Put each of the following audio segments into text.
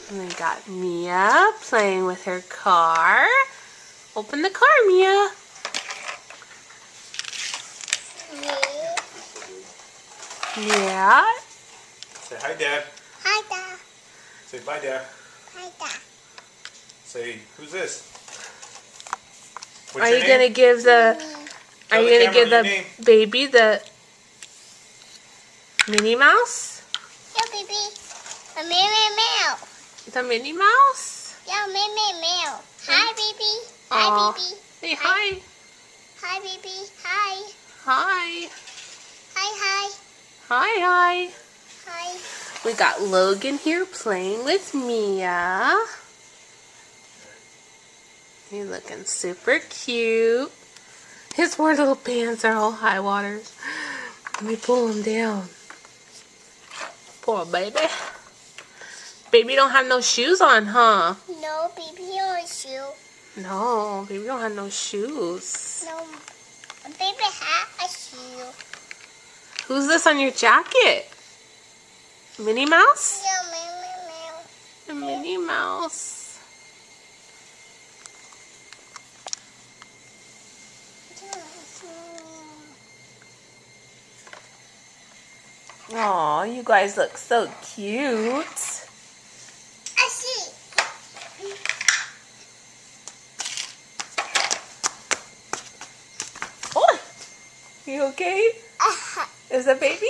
And we got Mia playing with her car. Open the car, Mia. Yeah. Say hi, Dad. Hi, Dad. Say bye, Dad. Hi, Dad. Say, who's this? Are you gonna give the baby the Minnie Mouse? Yeah, baby. The Minnie Mouse. The Minnie Mouse? Yeah, Minnie Mouse. Hi, baby. Hi, Aw. baby. Say hi. Hi, baby. Hi. Hi. Hi, hi. Hi, hi. Hi. We got Logan here playing with Mia. He's looking super cute. His poor little pants are all high waters. Let me pull them down. Poor baby. Baby don't have no shoes on, huh? No, baby, no shoe. No, baby don't have no shoes. No, baby have a shoe. Who's this on your jacket? Minnie Mouse? Yeah, Minnie Mouse. The Minnie Mouse. Aw, you guys look so cute. I see. Oh, you okay? Is that baby?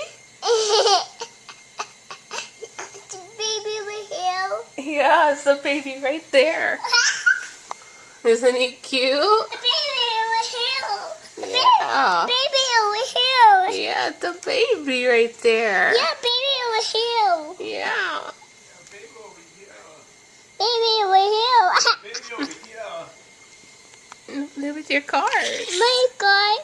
The baby over here. Yeah, it's the baby right there. Isn't he cute? The baby over here. Yeah. Baby over here. Yeah, the baby right there. Yeah, baby over here. Yeah. Baby over here. Baby over here. Baby over here. Live with your card. My God.